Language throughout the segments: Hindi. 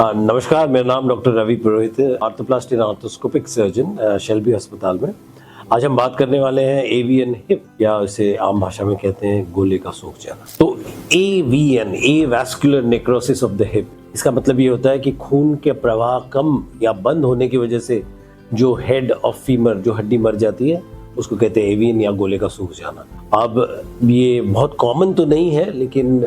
नमस्कार, मेरा नाम डॉक्टर रवि पुरोहित है, arthroplasty and arthroscopic surgeon Shelby अस्पताल में। आज हम बात करने वाले हैं एवियन हिप, या इसे आम भाषा में कहते हैं गोले का सूख जाना। तो avian, avascular necrosis of the hip, इसका मतलब ये होता है कि खून के प्रवाह कम या बंद होने की वजह से जो हेड ऑफ फीमर, जो हड्डी मर जाती है, उसको कहते हैं एवियन या गोले का सूख जाना। अब ये बहुत कॉमन तो नहीं है, लेकिन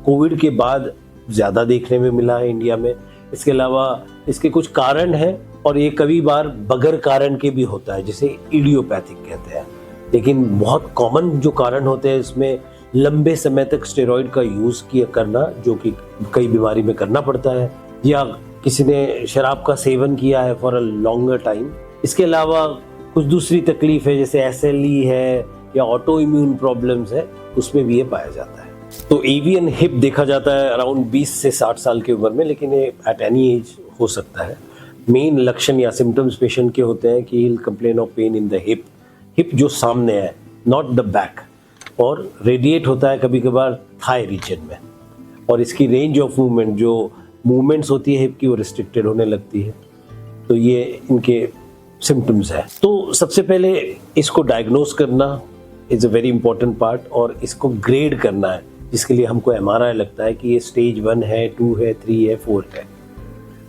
कोविड के बाद ज़्यादा देखने में मिला है इंडिया में। इसके अलावा इसके कुछ कारण हैं और ये कभी बार बगैर कारण के भी होता है, जिसे इडियोपैथिक कहते हैं। लेकिन बहुत कॉमन जो कारण होते हैं इसमें लंबे समय तक स्टेरॉइड का यूज़ करना, जो कि कई बीमारी में करना पड़ता है, या किसी ने शराब का सेवन किया है फॉर अ लॉन्गर टाइम। इसके अलावा कुछ दूसरी तकलीफ है, जैसे SLE है या ऑटो इम्यून प्रॉब्लम्स है, उसमें भी ये पाया जाता है। तो एवियन हिप देखा जाता है अराउंड 20 से 60 साल की उम्र में, लेकिन ये एट एनी एज हो सकता है। मेन लक्षण या सिम्टम्स पेशेंट के होते हैं कि he complain of pain in the hip, hip जो सामने है, नॉट द बैक, और रेडिएट होता है कभी कभार थाई रीजन में, और इसकी रेंज ऑफ मूवमेंट, जो मूवमेंट्स होती है हिप की, वो रिस्ट्रिक्टेड होने लगती है। तो ये इनके सिम्टम्स है। तो सबसे पहले इसको डायग्नोस करना is a very important part, और इसको ग्रेड करना है, जिसके लिए हमको MRI लगता है कि ये स्टेज 1 है, 2 है, 3 है, 4 है।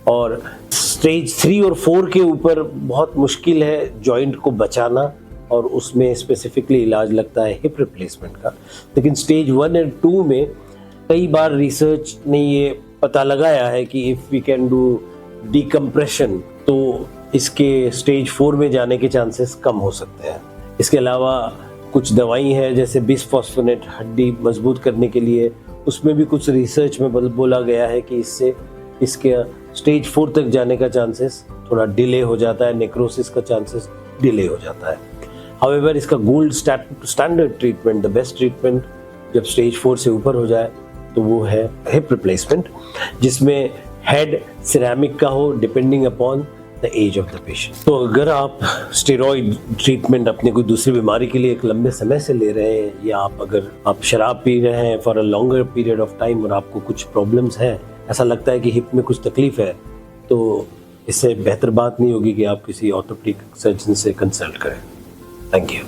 और स्टेज 3 और 4 के ऊपर बहुत मुश्किल है जॉइंट को बचाना, और उसमें स्पेसिफिकली इलाज लगता है हिप रिप्लेसमेंट का। लेकिन स्टेज 1 और 2 में कई बार रिसर्च ने ये पता लगाया है कि if we can do decompression, तो इसके स्टेज 4 में जाने के चांसेस कम हो सकते हैं। इसके अलावा कुछ दवाई है, जैसे बिसफॉस्फोनेट हड्डी मजबूत करने के लिए, उसमें भी कुछ रिसर्च में बोला गया है कि इससे इसके स्टेज 4 तक जाने का चांसेस थोड़ा डिले हो जाता है, नेक्रोसिस का चांसेस डिले हो जाता है। हाउएवर इसका gold standard treatment, the best treatment जब स्टेज 4 से ऊपर हो जाए, तो वो है हिप रिप्लेसमेंट, जिसमें हेड सिरेमिक का हो, depending upon the age of the patient. तो अगर आप स्टेरॉइड ट्रीटमेंट अपने कोई दूसरी बीमारी के लिए एक लंबे समय से ले रहे हैं, या अगर आप शराब पी रहे हैं for a longer period of time और आपको कुछ प्रॉब्लम्स हैं, ऐसा लगता है कि हिप में कुछ तकलीफ है, तो इससे बेहतर बात नहीं होगी कि आप किसी ऑर्थोपेडिक सर्जन से कंसल्ट करें। Thank you.